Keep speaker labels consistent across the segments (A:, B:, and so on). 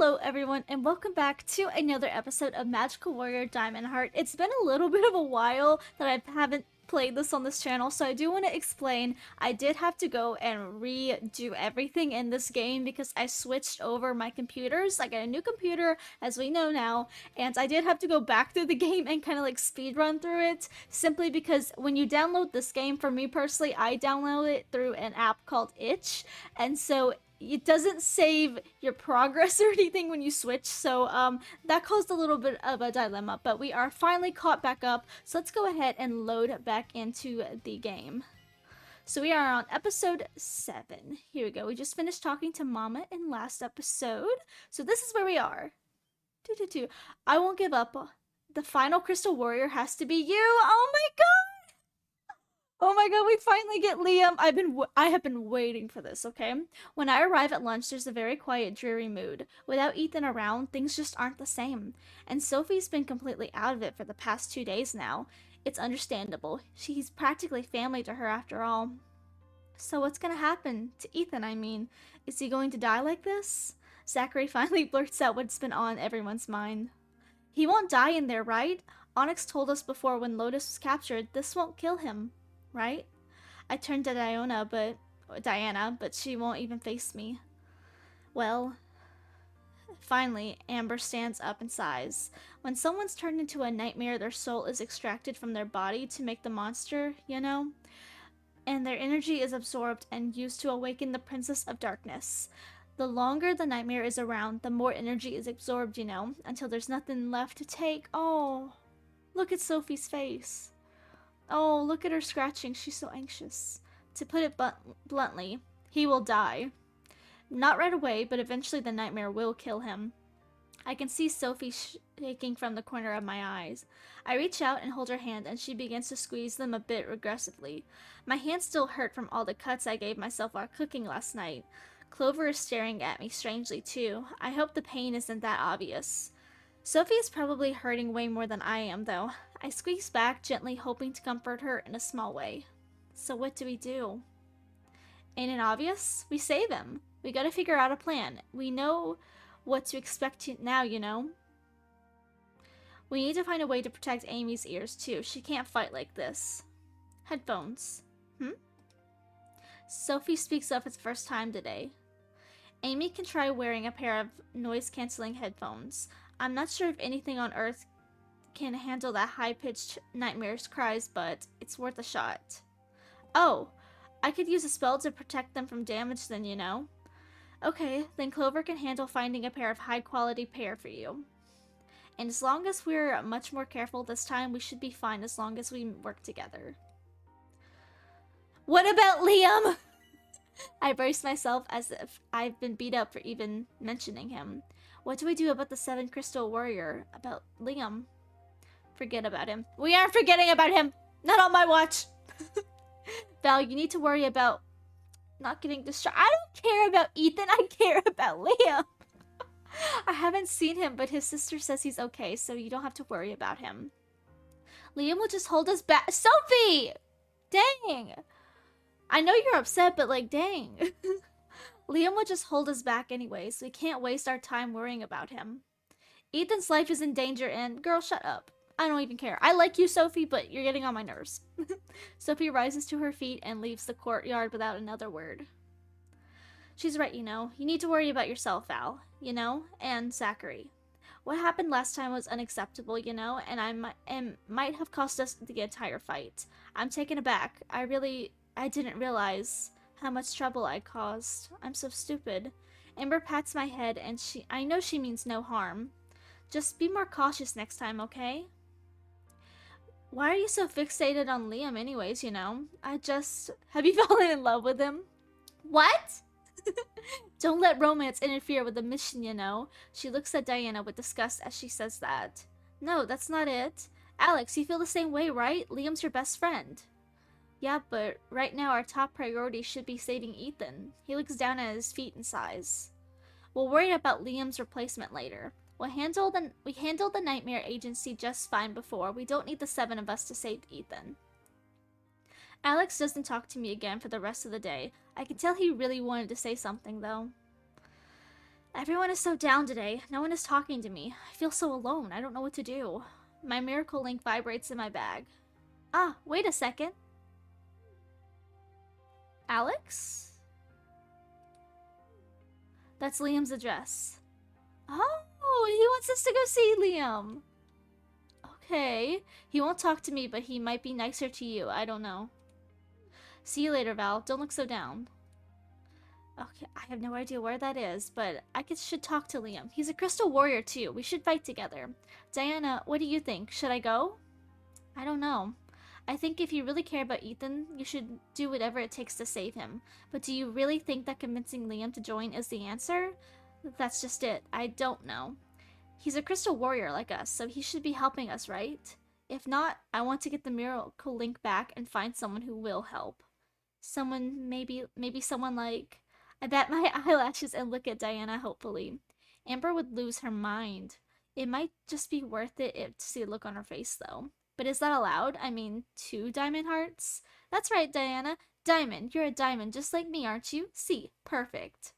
A: Hello everyone and welcome back to another episode of Magical Warrior Diamond Heart. It's been a little bit of a while that I haven't played this on this channel, so I do want to explain. I did have to go and redo everything in this game because I switched over my computers. I got a new computer, as we know now, and I did have to go back through the game and kind of like speed run through it, simply because when you download this game, for me personally, I download it through an app called Itch, and so it doesn't save your progress or anything when you switch, so that caused a little bit of a dilemma, but we are finally caught back up, so let's go ahead and load back into the game. So we are on episode 7. Here we go. We just finished talking to Mama in last episode, so this is where we are. I won't give up. The final crystal warrior has to be you. Oh my god! Oh my god, we finally get Liam. I have been waiting for this, okay? When I arrive at lunch, there's a very quiet, dreary mood. Without Ethan around, things just aren't the same. And Sophie's been completely out of it for the past 2 days now. It's understandable. She's practically family to her after all. So what's gonna happen to Ethan, I mean? Is he going to die like this? Zachary finally blurts out what's been on everyone's mind. He won't die in there, right? Onyx told us before when Lotus was captured, this won't kill him. Right? I turned to Diana, but she won't even face me. Well, finally, Amber stands up and sighs. When someone's turned into a nightmare, their soul is extracted from their body to make the monster, you know? And their energy is absorbed and used to awaken the Princess of Darkness. The longer the nightmare is around, the more energy is absorbed, you know, until there's nothing left to take. Oh, look at Sophie's face. Oh, look at her scratching. She's so anxious. To put it bluntly, he will die. Not right away, but eventually the nightmare will kill him. I can see Sophie shaking from the corner of my eyes. I reach out and hold her hand, and she begins to squeeze them a bit aggressively. My hands still hurt from all the cuts I gave myself while cooking last night. Clover is staring at me strangely, too. I hope the pain isn't that obvious. Sophie is probably hurting way more than I am, though. I squeeze back, gently hoping to comfort her in a small way. So what do we do? Ain't it obvious? We save him. We gotta figure out a plan. We know what to expect now, you know? We need to find a way to protect Amy's ears, too. She can't fight like this. Headphones. Sophie speaks up for the first time today. Amy can try wearing a pair of noise-canceling headphones. I'm not sure if anything on Earth can handle that high-pitched nightmare's cries, but it's worth a shot. Oh, I could use a spell to protect them from damage then, you know? Okay, then Clover can handle finding a pair of high-quality pair for you. And as long as we're much more careful this time, we should be fine as long as we work together. What about Liam? I brace myself as if I've been beat up for even mentioning him. What do we do about the 7 Crystal Warrior? About Liam? Forget about him. We aren't forgetting about him! Not on my watch! Val, you need to worry about not getting distracted. I don't care about Ethan, I care about Liam! I haven't seen him, but his sister says he's okay, so you don't have to worry about him. Liam will just hold us back. Sophie! Dang! I know you're upset, but like, dang. Liam would just hold us back anyway, so we can't waste our time worrying about him. Ethan's life is in danger and... Girl, shut up. I don't even care. I like you, Sophie, but you're getting on my nerves. Sophie rises to her feet and leaves the courtyard without another word. She's right, you know. You need to worry about yourself, Val. You know? And Zachary. What happened last time was unacceptable, you know? And might have cost us the entire fight. I'm taken aback. I didn't realize how much trouble I caused. I'm so stupid. Amber pats my head and I know she means no harm. Just be more cautious next time, okay? Why are you so fixated on Liam anyways, you know? Have you fallen in love with him? What? Don't let romance interfere with the mission, you know? She looks at Diana with disgust as she says that. No, that's not it. Alex, you feel the same way, right? Liam's your best friend. Yeah, but right now our top priority should be saving Ethan. He looks down at his feet and sighs. We'll worry about Liam's replacement later. We handled the Nightmare Agency just fine before. We don't need the 7 of us to save Ethan. Alex doesn't talk to me again for the rest of the day. I can tell he really wanted to say something, though. Everyone is so down today. No one is talking to me. I feel so alone. I don't know what to do. My miracle link vibrates in my bag. Ah, wait a second. Alex? That's Liam's address. Oh, he wants us to go see Liam. Okay. He won't talk to me, but he might be nicer to you. I don't know. See you later, Val. Don't look so down. Okay, I have no idea where that is, but I should talk to Liam. He's a crystal warrior too. We should fight together. Diana, what do you think? Should I go? I don't know. I think if you really care about Ethan, you should do whatever it takes to save him. But do you really think that convincing Liam to join is the answer? That's just it. I don't know. He's a crystal warrior like us, so he should be helping us, right? If not, I want to get the miracle link back and find someone who will help. Someone, maybe someone like... I bat my eyelashes and look at Diana hopefully. Amber would lose her mind. It might just be worth it to see the look on her face, though. But is that allowed? I mean, 2 diamond hearts? That's right, Diana. Diamond. You're a diamond just like me, aren't you? See, perfect.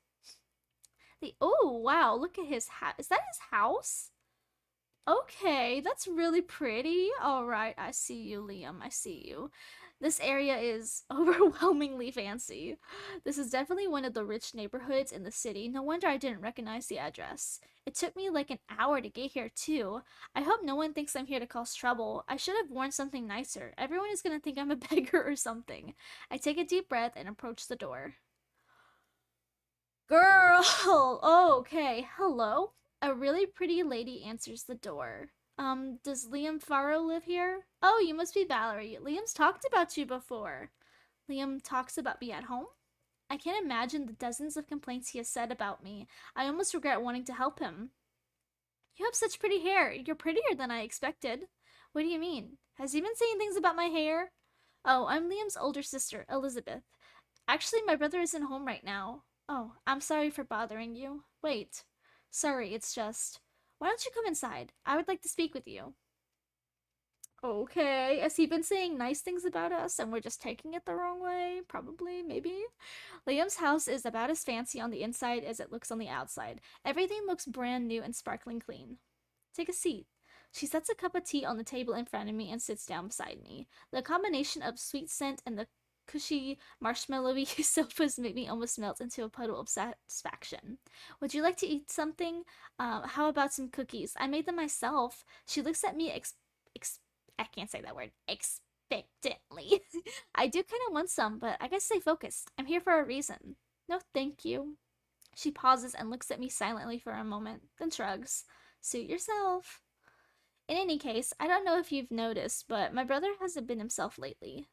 A: Oh, wow, look at his house. Is that his house? Okay, that's really pretty. All right, I see you, Liam. I see you. This area is overwhelmingly fancy. This is definitely one of the rich neighborhoods in the city. No wonder I didn't recognize the address. It took me like an hour to get here, too. I hope no one thinks I'm here to cause trouble. I should have worn something nicer. Everyone is gonna think I'm a beggar or something. I take a deep breath and approach the door. Girl! Oh, okay. Hello? A really pretty lady answers the door. Does Liam Farrow live here? Oh, you must be Valerie. Liam's talked about you before. Liam talks about me at home? I can't imagine the dozens of complaints he has said about me. I almost regret wanting to help him. You have such pretty hair. You're prettier than I expected. What do you mean? Has he been saying things about my hair? Oh, I'm Liam's older sister, Elizabeth. Actually, my brother isn't home right now. Oh, I'm sorry for bothering you. Wait. Sorry, it's just. Why don't you come inside? I would like to speak with you. Okay, has he been saying nice things about us and we're just taking it the wrong way? Probably, maybe. Liam's house is about as fancy on the inside as it looks on the outside. Everything looks brand new and sparkling clean. Take a seat. She sets a cup of tea on the table in front of me and sits down beside me. The combination of sweet scent and the cushy, marshmallowy sofas made me almost melt into a puddle of satisfaction. Would you like to eat something? How about some cookies? I made them myself. She looks at me I can't say that word. Expectantly. I do kind of want some, but I gotta stay focused. I'm here for a reason. No, thank you. She pauses and looks at me silently for a moment, then shrugs. Suit yourself. In any case, I don't know if you've noticed, but my brother hasn't been himself lately.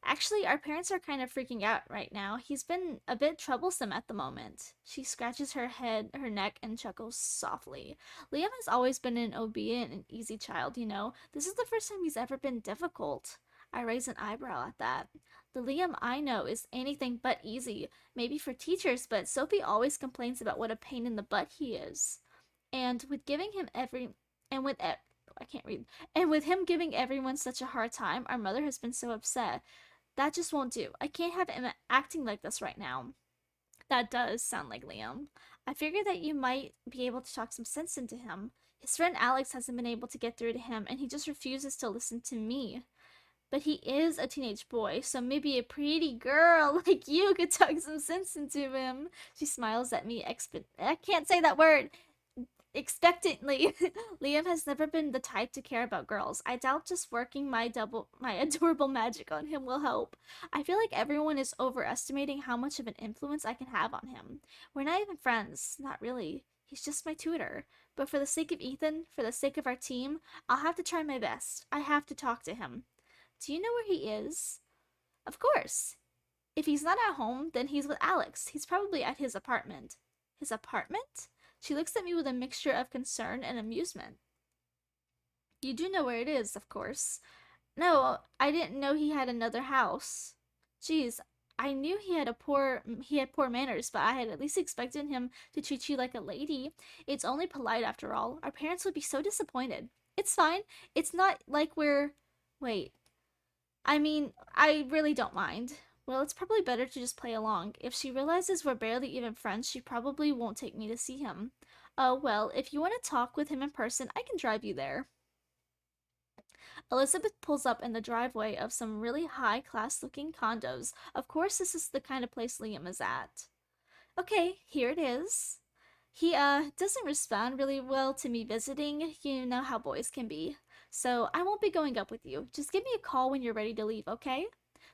A: Actually, our parents are kind of freaking out right now. He's been a bit troublesome at the moment. She scratches her head, her neck, and chuckles softly. Liam has always been an obedient and easy child, you know. This is the first time he's ever been difficult. I raise an eyebrow at that. The Liam I know is anything but easy, maybe for teachers, but Sophie always complains about what a pain in the butt he is. And with giving him every and with e- I can't read. And with him giving everyone such a hard time, our mother has been so upset. That just won't do. I can't have him acting like this right now. That does sound like Liam. I figured that you might be able to talk some sense into him. His friend Alex hasn't been able to get through to him, and he just refuses to listen to me. But he is a teenage boy, so maybe a pretty girl like you could talk some sense into him. She smiles at me. I can't say that word expectantly. Liam has never been the type to care about girls. I doubt just working my adorable magic on him will help. I feel like everyone is overestimating how much of an influence I can have on him. We're not even friends, not really. He's just my tutor. But for the sake of Ethan, for the sake of our team, I'll have to try my best. I have to talk to him. Do you know where he is? Of course. If he's not at home, then he's with Alex. He's probably at his apartment. His apartment? She looks at me with a mixture of concern and amusement. You do know where it is, of course. No, I didn't know he had another house. Geez, I knew he had poor manners, but I had at least expected him to treat you like a lady. It's only polite after all. Our parents would be so disappointed. It's fine. It's not like we're Wait. I mean, I really don't mind. Well, it's probably better to just play along. If she realizes we're barely even friends, she probably won't take me to see him. Oh, well, if you want to talk with him in person, I can drive you there. Elizabeth pulls up in the driveway of some really high class looking condos. Of course, this is the kind of place Liam is at. Okay, here it is. He doesn't respond really well to me visiting. You know how boys can be. So I won't be going up with you. Just give me a call when you're ready to leave, okay?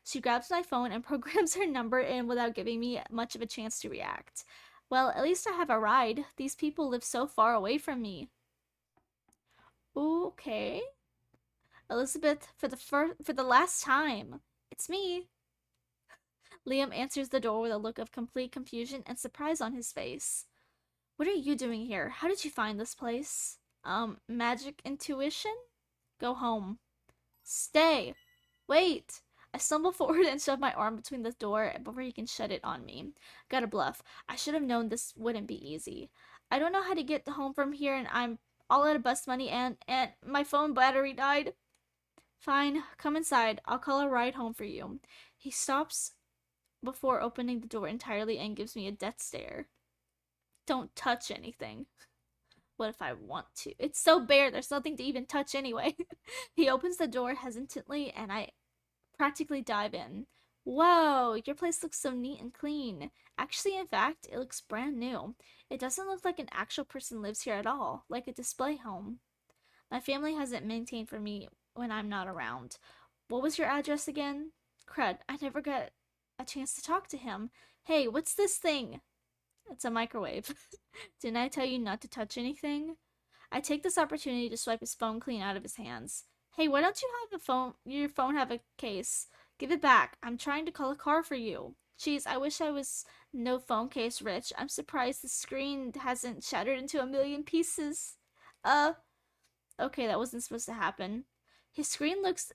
A: She grabs my phone and programs her number in without giving me much of a chance to react. Well, at least I have a ride. These people live so far away from me. Okay. Elizabeth, for the last time. It's me. Liam answers the door with a look of complete confusion and surprise on his face. What are you doing here? How did you find this place? Magic intuition? Go home. Stay. Wait. I stumble forward and shove my arm between the door before he can shut it on me. Gotta bluff. I should have known this wouldn't be easy. I don't know how to get home from here and I'm all out of bus money and my phone battery died. Fine, come inside. I'll call a ride home for you. He stops before opening the door entirely and gives me a death stare. Don't touch anything. What if I want to? It's so bare, there's nothing to even touch anyway. He opens the door hesitantly and I practically dive in. Whoa, your place looks so neat and clean. Actually, in fact, it looks brand new. It doesn't look like an actual person lives here at all, like a display home. My family has it maintained for me when I'm not around. What was your address again? Crud, I never got a chance to talk to him. Hey, what's this thing? It's a microwave. Didn't I tell you not to touch anything? I take this opportunity to swipe his phone clean out of his hands. Hey, why don't you have your phone have a case? Give it back. I'm trying to call a car for you. Jeez, I wish I was no phone case rich. I'm surprised the screen hasn't shattered into a million pieces. Uh, okay, that wasn't supposed to happen. His screen looks.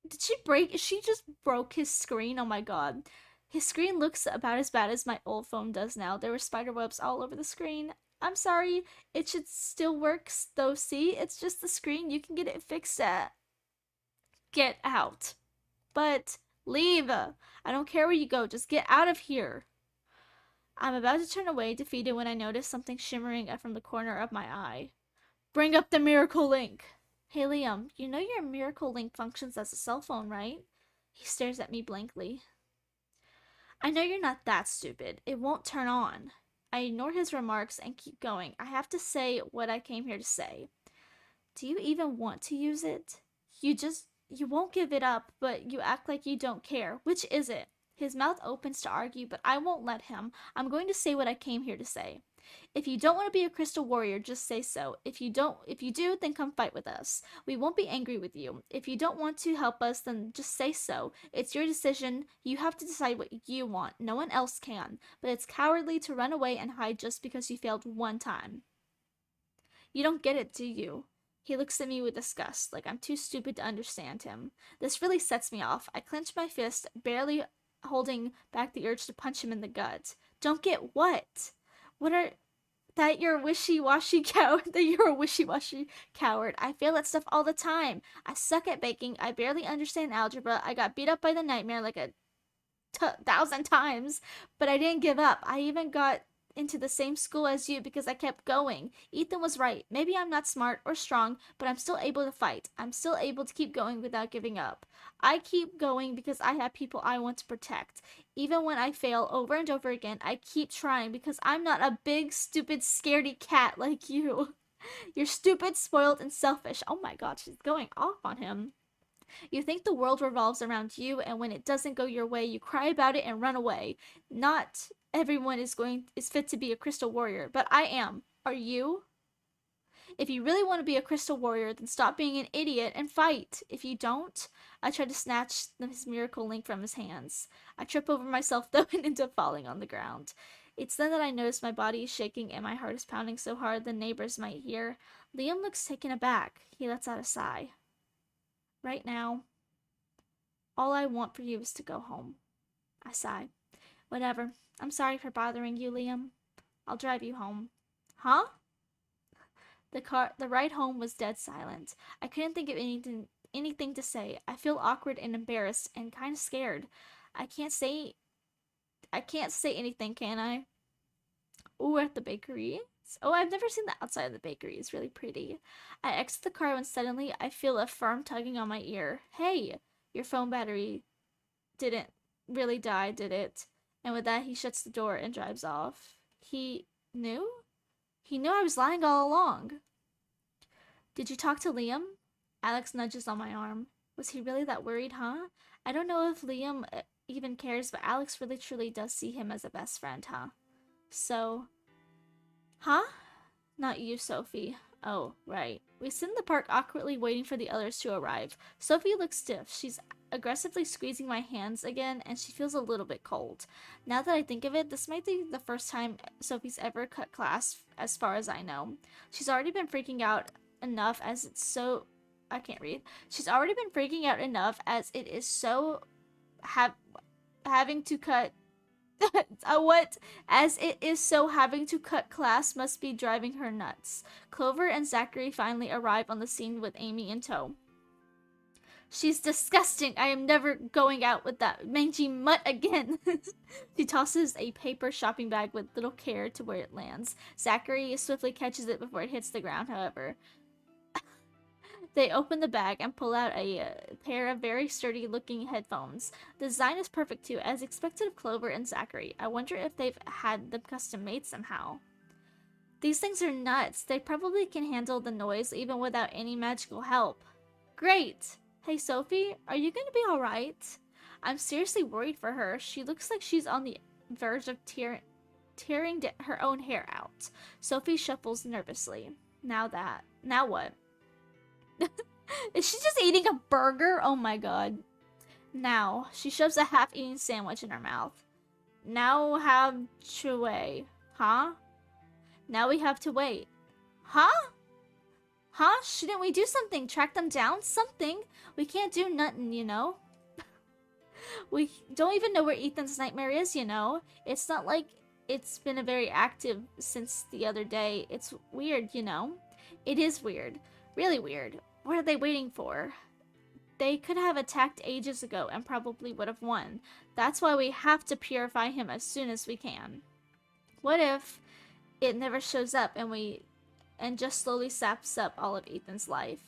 A: Did she break? She just broke his screen. Oh my god. His screen looks about as bad as my old phone does now. There were spider webs all over the screen. I'm sorry. It should still work, though. See, it's just the screen. You can get it fixed at. Get out. But leave. I don't care where you go. Just get out of here. I'm about to turn away, defeated, when I notice something shimmering from the corner of my eye. Bring up the miracle link. Hey Liam, you know your miracle link functions as a cell phone, right? He stares at me blankly. I know you're not that stupid. It won't turn on. I ignore his remarks and keep going. I have to say what I came here to say. Do you even want to use it? You won't give it up, but you act like you don't care. Which is it? His mouth opens to argue, but I won't let him. I'm going to say what I came here to say. If you don't want to be a crystal warrior, just say so. If you do, then come fight with us. We won't be angry with you. If you don't want to help us, then just say so. It's your decision. You have to decide what you want. No one else can. But it's cowardly to run away and hide just because you failed one time. You don't get it, do you? He looks at me with disgust, like I'm too stupid to understand him. This really sets me off. I clench my fist, barely holding back the urge to punch him in the gut. Don't get what? What are that you're a wishy-washy coward? That you're a wishy-washy coward. I fail at stuff all the time. I suck at baking. I barely understand algebra. I got beat up by the nightmare like a thousand times, but I didn't give up. I even got into the same school as you because I kept going. Ethan was right. Maybe I'm not smart or strong, but I'm still able to fight. I'm still able to keep going without giving up. I keep going because I have people I want to protect. Even when I fail over and over again, I keep trying because I'm not a big, stupid, scaredy cat like you. You're stupid, spoiled, and selfish. Oh my god, she's going off on him. You think the world revolves around you, and when it doesn't go your way, you cry about it and run away. Not everyone is fit to be a crystal warrior, but I am. Are you? If you really want to be a crystal warrior, then stop being an idiot and fight. If you don't, I try to snatch his miracle link from his hands. I trip over myself though and end up falling on the ground. It's then that I notice my body is shaking and my heart is pounding so hard the neighbors might hear. Liam looks taken aback. He lets out a sigh. Right now, all I want for you is to go home. I sigh. Whatever. I'm sorry for bothering you, Liam. I'll drive you home. Huh? The ride home was dead silent. I couldn't think of anything to say. I feel awkward and embarrassed and kind of scared. I can't say I can't say anything, can I? Ooh, we're at the bakery. Oh, I've never seen the outside of the bakery. It's really pretty. I exit the car when suddenly I feel a firm tugging on my ear. Hey, your phone battery didn't really die, did it? And with that, he shuts the door and drives off. He knew? He knew I was lying all along. Did you talk to Liam? Alex nudges on my arm. Was he really that worried, huh? I don't know if Liam even cares, but Alex really truly does see him as a best friend, huh? So, huh? Not you, Sophie. Oh, right. We sit in the park awkwardly waiting for the others to arrive. Sophie looks stiff. She's aggressively squeezing my hands again, and she feels a little bit cold. Now that I think of it, this might be the first time Sophie's ever cut class, as far as I know. She's already been freaking out enough as it's so. I can't read. She's already been freaking out enough as it is so. Having to cut what? As it is so, having to cut class must be driving her nuts. Clover and Zachary finally arrive on the scene with Amy in tow. She's disgusting. I am never going out with that mangy mutt again. She tosses a paper shopping bag with little care to where it lands. Zachary swiftly catches it before it hits the ground, however. They open the bag and pull out a pair of very sturdy looking headphones. The design is perfect too, as expected of Clover and Zachary. I wonder if they've had them custom made somehow. These things are nuts. They probably can handle the noise even without any magical help. Great! Hey Sophie, are you gonna be alright? I'm seriously worried for her. She looks like she's on the verge of tearing her own hair out. Sophie shuffles nervously. Now what? Is she just eating a burger? Oh my god. Now, she shoves a half-eaten sandwich in her mouth. Now have to wait. Huh? Now we have to wait. Huh? Huh? Shouldn't we do something? Track them down? Something? We can't do nothing, you know? We don't even know where Ethan's nightmare is, you know? It's not like it's been a very active since the other day. It's weird, you know? It is weird. Really weird. What are they waiting for? They could have attacked ages ago and probably would have won. That's why we have to purify him as soon as we can. What if it never shows up and just slowly saps up all of Ethan's life?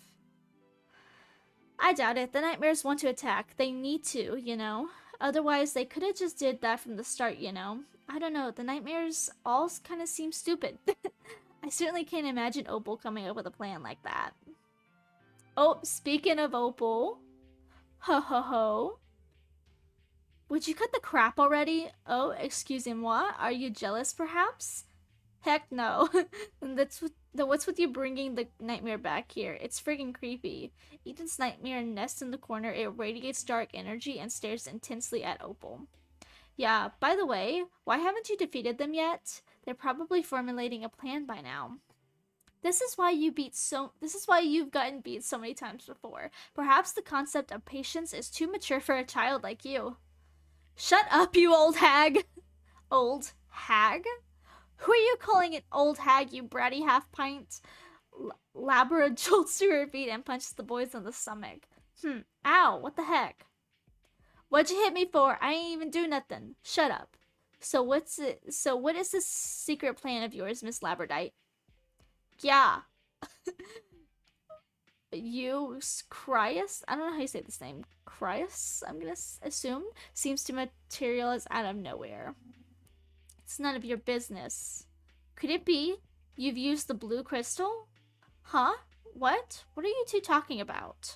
A: I doubt it. The nightmares want to attack. They need to, you know? Otherwise, they could have just did that from the start, you know? I don't know. The nightmares all kind of seem stupid. I certainly can't imagine Opal coming up with a plan like that. Oh, speaking of Opal. Ho ho ho. Would you cut the crap already? Oh, excusez-moi. Are you jealous, perhaps? Heck no. What's with you bringing the nightmare back here? It's friggin' creepy. Ethan's nightmare nests in the corner. It radiates dark energy and stares intensely at Opal. Yeah, by the way, why haven't you defeated them yet? They're probably formulating a plan by now. This is why you've gotten beat so many times before. Perhaps the concept of patience is too mature for a child like you. Shut up, you old hag. Old hag? Who are you calling an old hag, you bratty half-pint? Labra jolts to her feet and punches the boys in the stomach. Ow, what the heck? What'd you hit me for? I ain't even do nothing. Shut up. So what is this secret plan of yours, Miss Labradite? Yeah. You, Cryus? I don't know how you say this name. Cryus, I'm gonna assume, seems to materialize out of nowhere. It's none of your business. Could it be you've used the blue crystal? Huh? What? What are you two talking about?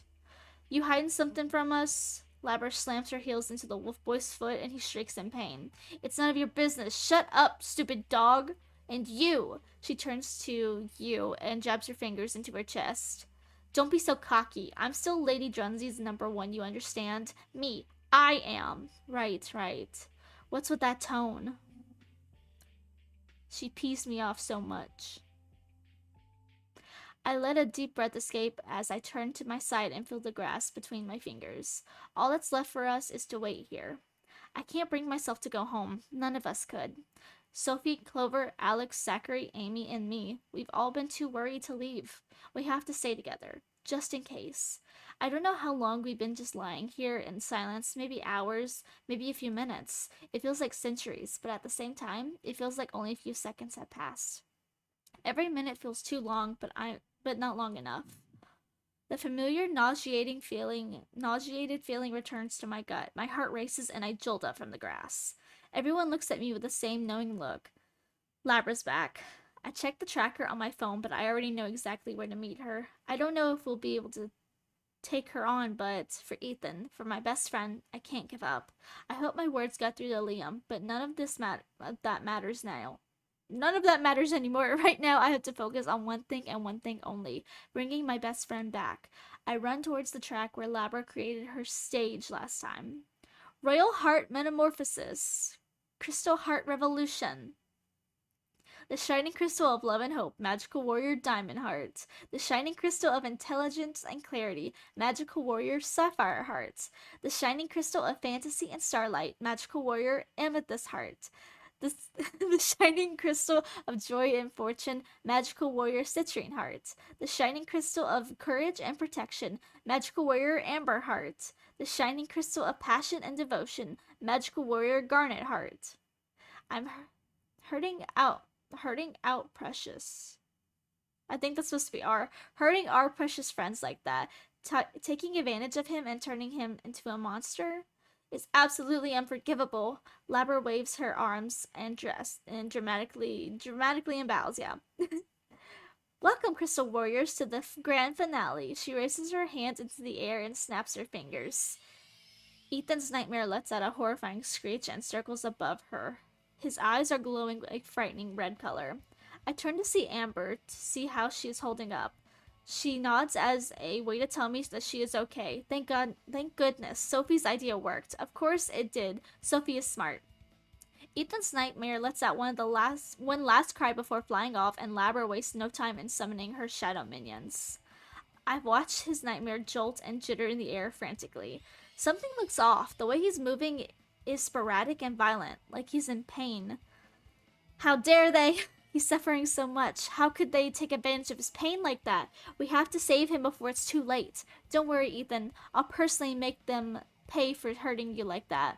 A: You hiding something from us? Labra slams her heels into the wolf boy's foot and he shrieks in pain. It's none of your business. Shut up, stupid dog. And you. She turns to you and jabs her fingers into her chest. Don't be so cocky. I'm still Lady Drunsy's #1, you understand? Me. I am. Right. What's with that tone? She pees me off so much. I let a deep breath escape as I turned to my side and feel the grass between my fingers. All that's left for us is to wait here. I can't bring myself to go home. None of us could. Sophie, Clover, Alex, Zachary, Amy, and me. We've all been too worried to leave. We have to stay together. just in case. I don't know how long we've been just lying here in silence, maybe hours, maybe a few minutes. It feels like centuries, but at the same time, it feels like only a few seconds have passed. Every minute feels too long, but not long enough. The familiar nauseated feeling returns to my gut. My heart races and I jolt up from the grass. Everyone looks at me with the same knowing look. Labra's back. I check the tracker on my phone, but I already know exactly where to meet her. I don't know if we'll be able to take her on, but for Ethan, for my best friend, I can't give up. I hope my words got through to Liam, but none of that matters now. None of that matters anymore. Right now, I have to focus on one thing and one thing only, bringing my best friend back. I run towards the track where Labra created her stage last time. Royal Heart Metamorphosis. Crystal Heart Revolution. The shining crystal of love and hope, magical warrior Diamond Heart. The shining crystal of intelligence and clarity, magical warrior Sapphire Heart. The shining crystal of fantasy and starlight, magical warrior Amethyst Heart. The, the shining crystal of joy and fortune, magical warrior Citrine Heart. The shining crystal of courage and protection, magical warrior Amber Heart. The shining crystal of passion and devotion, magical warrior Garnet Heart. I'm hurting out hurting out precious. I think that's supposed to be hurting our precious friends like that, taking advantage of him and turning him into a monster is absolutely unforgivable. Labra waves her arms and dramatically bows. Yeah. Welcome, Crystal Warriors, to the grand finale. She raises her hands into the air and snaps her fingers. Ethan's nightmare lets out a horrifying screech and circles above her. His eyes are glowing a frightening red color. I turn to see Amber to see how she is holding up. She nods as a way to tell me that she is okay. Thank God, thank goodness. Sophie's idea worked. Of course it did. Sophie is smart. Ethan's nightmare lets out one last cry before flying off, and Labra wastes no time in summoning her shadow minions. I've watched his nightmare jolt and jitter in the air frantically. Something looks off. The way he's moving is sporadic and violent, like he's in pain. How dare they? He's suffering so much. How could they take advantage of his pain like that? We have to save him before it's too late. Don't worry, Ethan. I'll personally make them pay for hurting you like that.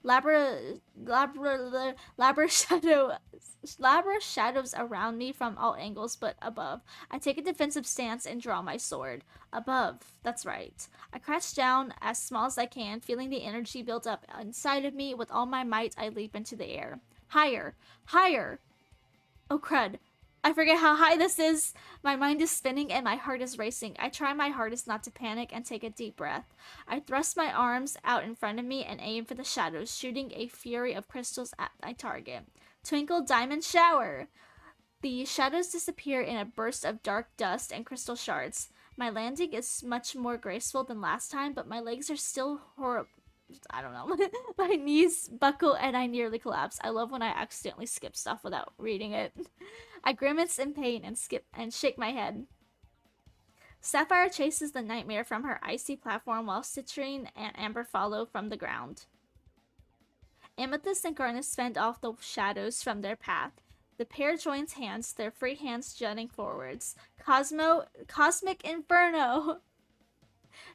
A: Labra, Labra, Labra shadows around me from all angles but above. I take a defensive stance and draw my sword. Above, that's right. I crouch down as small as I can, feeling the energy build up inside of me. With all my might, I leap into the air. Higher, higher. Oh crud. I forget how high this is. My mind is spinning and my heart is racing. I try my hardest not to panic and take a deep breath. I thrust my arms out in front of me and aim for the shadows, shooting a fury of crystals at my target. Twinkle Diamond Shower! The shadows disappear in a burst of dark dust and crystal shards. My landing is much more graceful than last time, but my legs are still horrible. I don't know. My knees buckle and I nearly collapse. I love when I accidentally skip stuff without reading it. I grimace in pain and shake my head. Sapphire chases the nightmare from her icy platform while Citrine and Amber follow from the ground. Amethyst and Garnet fend off the shadows from their path. The pair joins hands, their free hands jutting forwards. Cosmic Inferno!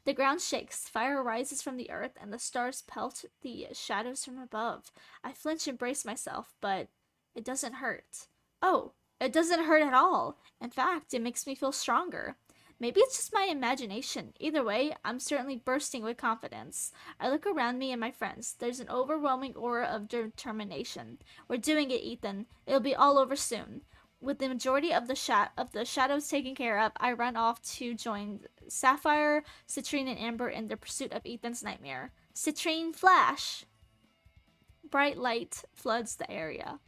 A: The ground shakes, fire rises from the earth, and the stars pelt the shadows from above. I flinch and brace myself, but it doesn't hurt. Oh, it doesn't hurt at all. In fact, it makes me feel stronger. Maybe it's just my imagination. Either way, I'm certainly bursting with confidence. I look around me and my friends. There's an overwhelming aura of determination. We're doing it, Ethan. It'll be all over soon. With the majority of the shadows taken care of, I run off to join Sapphire, Citrine, and Amber in their pursuit of Ethan's nightmare. Citrine, flash! Bright light floods the area.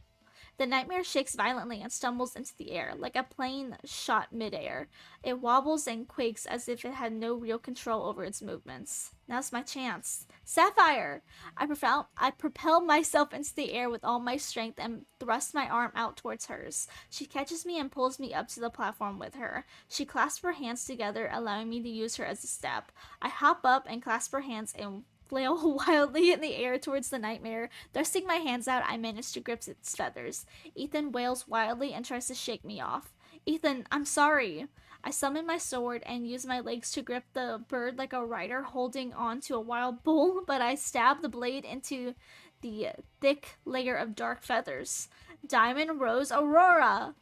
A: The nightmare shakes violently and stumbles into the air, like a plane shot midair. It wobbles and quakes as if it had no real control over its movements. Now's my chance. Sapphire! I propel myself into the air with all my strength and thrust my arm out towards hers. She catches me and pulls me up to the platform with her. She clasps her hands together, allowing me to use her as a step. I hop up and clasp her hands and flail wildly in the air towards the nightmare. Thrusting my hands out, I manage to grip its feathers. Ethan wails wildly and tries to shake me off. Ethan, I'm sorry. I summoned my sword and used my legs to grip the bird like a rider holding on to a wild bull, but I stabbed the blade into the thick layer of dark feathers. Diamond Rose Aurora!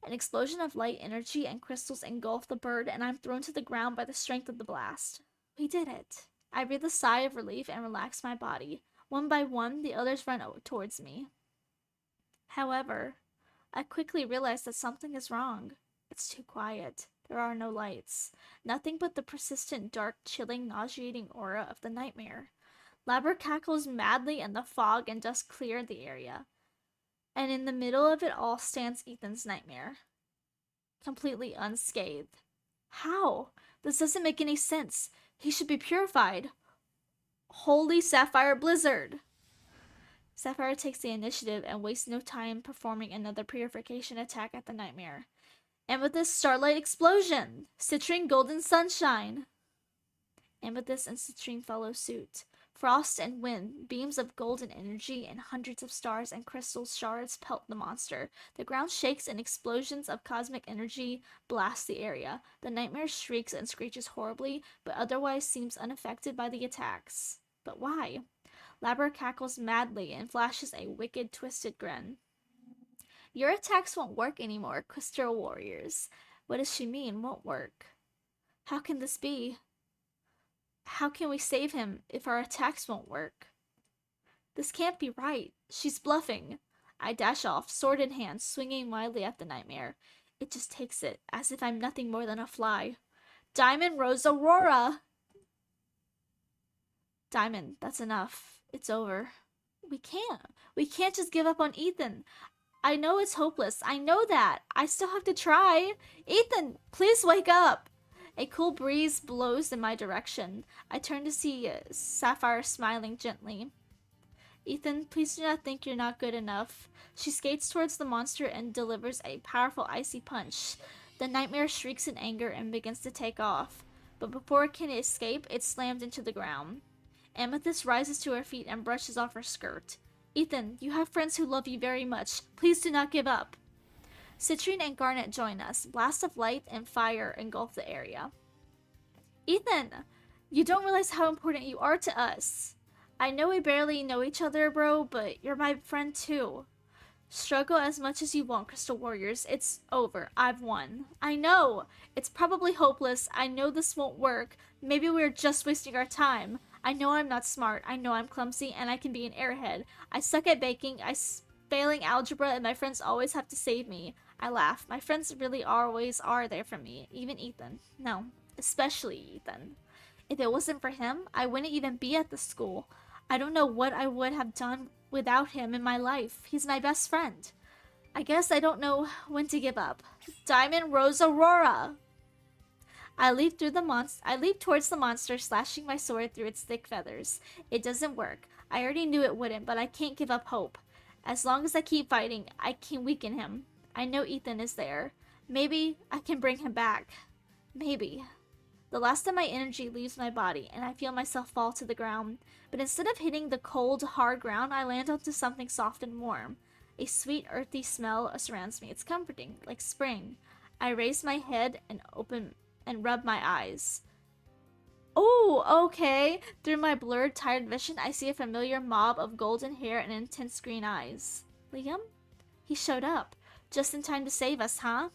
A: An explosion of light energy and crystals engulf the bird, and I'm thrown to the ground by the strength of the blast. We did it. I breathe a sigh of relief and relax my body. One by one, the others run towards me. However, I quickly realize that something is wrong. It's too quiet. There are no lights. Nothing but the persistent, dark, chilling, nauseating aura of the nightmare. Labra cackles madly, and the fog and dust clear the area. And in the middle of it all stands Ethan's nightmare. Completely unscathed. How? This doesn't make any sense. He should be purified. Holy Sapphire Blizzard! Sapphire takes the initiative and wastes no time performing another purification attack at the nightmare. Amethyst Starlight Explosion! Citrine Golden Sunshine! Amethyst and Citrine follow suit. Frost and wind, beams of golden energy, and hundreds of stars and crystal shards pelt the monster. The ground shakes and explosions of cosmic energy blast the area. The nightmare shrieks and screeches horribly, but otherwise seems unaffected by the attacks. But why? Labra cackles madly and flashes a wicked, twisted grin. Your attacks won't work anymore, Crystal Warriors. What does she mean, won't work? How can this be? How can we save him if our attacks won't work? This can't be right. She's bluffing. I dash off, sword in hand, swinging wildly at the nightmare. It just takes it, as if I'm nothing more than a fly. Diamond Rose Aurora! Diamond, that's enough. It's over. We can't. We can't just give up on Ethan. I know it's hopeless. I know that. I still have to try. Ethan, please wake up. A cool breeze blows in my direction. I turn to see Sapphire smiling gently. Ethan, please do not think you're not good enough. She skates towards the monster and delivers a powerful icy punch. The nightmare shrieks in anger and begins to take off. But before it can escape, it's slammed into the ground. Amethyst rises to her feet and brushes off her skirt. Ethan, you have friends who love you very much. Please do not give up. Citrine and Garnet join us. Blasts of light and fire engulf the area. Ethan, you don't realize how important you are to us. I know we barely know each other, bro, but you're my friend too. Struggle as much as you want, Crystal Warriors. It's over. I've won. I know. It's probably hopeless. I know this won't work. Maybe we're just wasting our time. I know I'm not smart. I know I'm clumsy, and I can be an airhead. I suck at baking. Failing algebra, and my friends always have to save me. I laugh. My friends really always are there for me. Even Ethan. No, especially Ethan. If it wasn't for him, I wouldn't even be at the school. I don't know what I would have done without him in my life. He's my best friend. I guess I don't know when to give up. Diamond Rose Aurora! I leap towards the monster, slashing my sword through its thick feathers. It doesn't work. I already knew it wouldn't, but I can't give up hope. As long as I keep fighting, I can weaken him. I know Ethan is there. Maybe I can bring him back. Maybe. The last of my energy leaves my body, and I feel myself fall to the ground. But instead of hitting the cold, hard ground, I land onto something soft and warm. A sweet, earthy smell surrounds me. It's comforting, like spring. I raise my head and rub my eyes. Oh, okay. Through my blurred, tired vision, I see a familiar mob of golden hair and intense green eyes. Liam? He showed up. Just in time to save us, huh?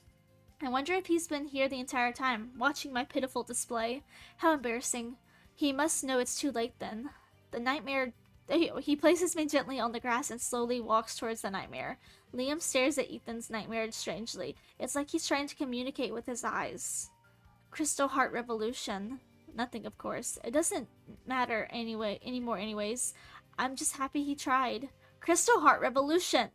A: I wonder if he's been here the entire time, watching my pitiful display. How embarrassing. He must know it's too late then. The nightmare... He places me gently on the grass and slowly walks towards the nightmare. Liam stares at Ethan's nightmare strangely. It's like he's trying to communicate with his eyes. Crystal Heart Revolution. Nothing, of course. It doesn't matter anymore anyways. I'm just happy he tried. Crystal Heart Revolution!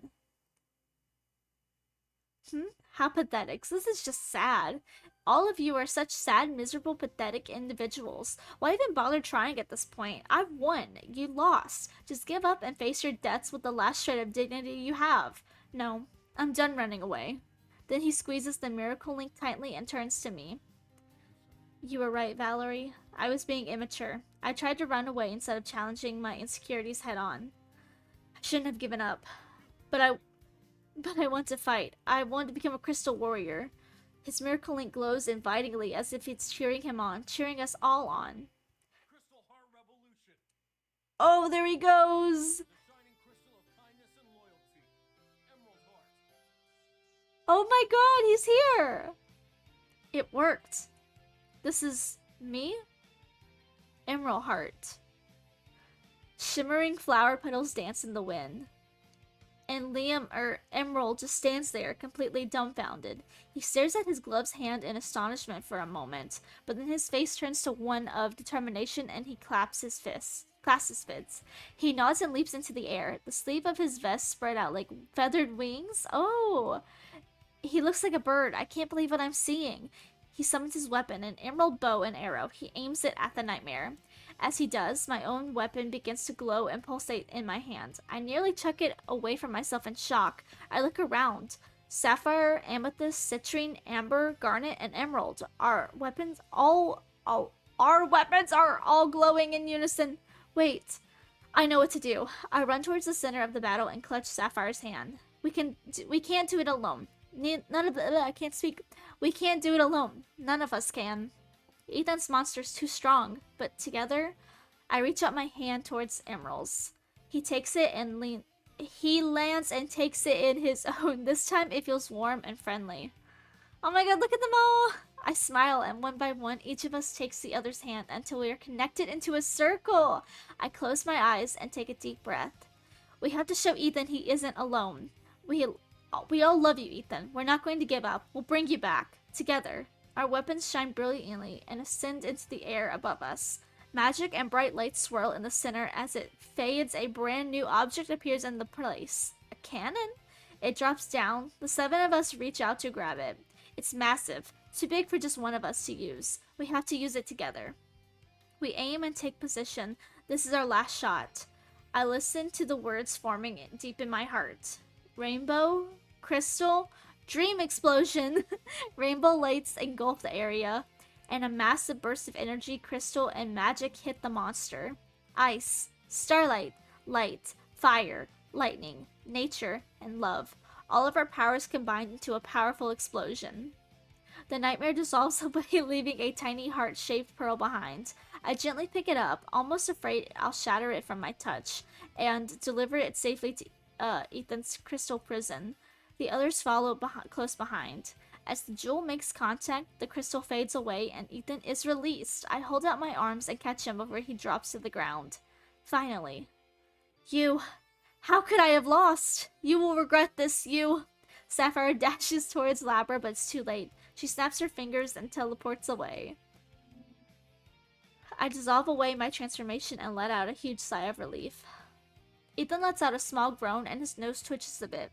A: How pathetic. This is just sad. All of you are such sad, miserable, pathetic individuals. Why even bother trying at this point? I've won. You lost. Just give up and face your debts with the last shred of dignity you have. No, I'm done running away. Then he squeezes the miracle link tightly and turns to me. You were right, Valerie. I was being immature. I tried to run away instead of challenging my insecurities head on. I shouldn't have given up. But But I want to fight. I want to become a crystal warrior. His miracle link glows invitingly as if it's cheering him on, cheering us all on.
B: Crystal Heart Revolution.
A: Oh, there he goes!
B: The shining crystal of kindness and loyalty. Emerald Heart.
A: Oh my god, he's here! It worked. This is me? Emerald Heart. Shimmering flower petals dance in the wind. And Emerald just stands there, completely dumbfounded. He stares at his gloved hand in astonishment for a moment, but then his face turns to one of determination and he clasps his fists. He nods and leaps into the air. The sleeve of his vest spread out like feathered wings. Oh, he looks like a bird. I can't believe what I'm seeing. He summons his weapon, an emerald bow and arrow. He aims it at the nightmare. As he does, my own weapon begins to glow and pulsate in my hand. I nearly chuck it away from myself in shock. I look around. Sapphire, amethyst, citrine, amber, garnet, and emerald. Our weapons are all glowing in unison. Wait, I know what to do. I run towards the center of the battle and clutch Sapphire's hand. We can't do it alone. None of the I can't speak. We can't do it alone. None of us can. Ethan's monster's too strong, but together, I reach out my hand towards Emerald's. He takes it and he lands and takes it in his own. This time it feels warm and friendly. Oh my god, look at them all! I smile, and one by one, each of us takes the other's hand until we are connected into a circle. I close my eyes and take a deep breath. We have to show Ethan he isn't alone. We all love you, Ethan. We're not going to give up. We'll bring you back. Together. Our weapons shine brilliantly and ascend into the air above us. Magic and bright lights swirl in the center as it fades. A brand new object appears in the place. A cannon? It drops down. The 7 of us reach out to grab it. It's massive. Too big for just one of us to use. We have to use it together. We aim and take position. This is our last shot. I listen to the words forming deep in my heart. Rainbow, crystal, dream explosion. Rainbow lights engulf the area, and a massive burst of energy, crystal, and magic hit the monster. Ice, starlight, light, fire, lightning, nature, and love. All of our powers combined into a powerful explosion. The nightmare dissolves away, leaving a tiny heart-shaped pearl behind. I gently pick it up, almost afraid I'll shatter it from my touch, and deliver it safely to Ethan's crystal prison. The others follow close behind. As the jewel makes contact, the crystal fades away and Ethan is released. I hold out my arms and catch him before he drops to the ground. Finally. You. How could I have lost? You will regret this, you. Sapphire dashes towards Labra, but it's too late. She snaps her fingers and teleports away. I dissolve away my transformation and let out a huge sigh of relief. Ethan lets out a small groan and his nose twitches a bit.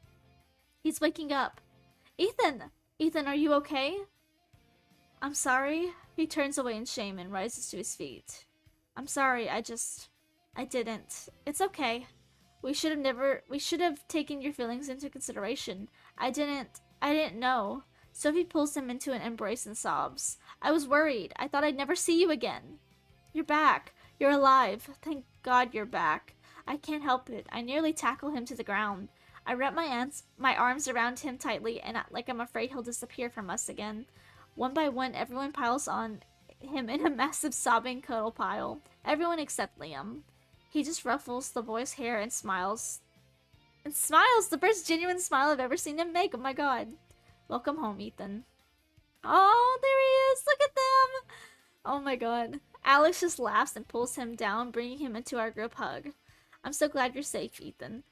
A: He's waking up. Ethan! Ethan, are you okay? I'm sorry. He turns away in shame and rises to his feet. I'm sorry, I didn't. It's okay. We should have taken your feelings into consideration. I didn't know. Sophie pulls him into an embrace and sobs. I was worried. I thought I'd never see you again. You're back. You're alive. Thank God you're back. I can't help it. I nearly tackle him to the ground. I wrap my arms around him tightly and like I'm afraid he'll disappear from us again. One by one, everyone piles on him in a massive sobbing cuddle pile. Everyone except Liam. He just ruffles the boy's hair and smiles. And smiles! The first genuine smile I've ever seen him make. Oh my god. Welcome home, Ethan. Oh, there he is! Look at them! Oh my god. Alex just laughs and pulls him down, bringing him into our group hug. I'm so glad you're safe, Ethan.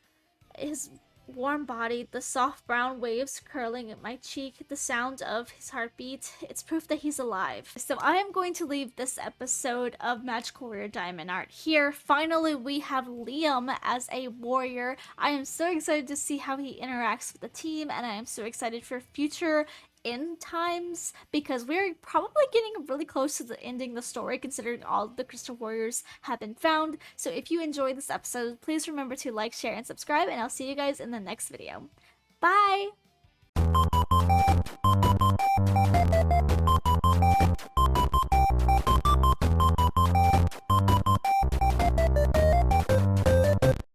A: His warm body, the soft brown waves curling at my cheek, the sound of his heartbeat, it's proof that he's alive. So I am going to leave this episode of Magical Warrior Diamond Art here. Finally, we have Liam as a warrior. I am so excited to see how he interacts with the team, and I am so excited for future end times because we're probably getting really close to the ending the story considering all the crystal warriors have been found. So if you enjoyed this episode, please remember to like, share, and subscribe, and I'll see you guys in the next video. Bye!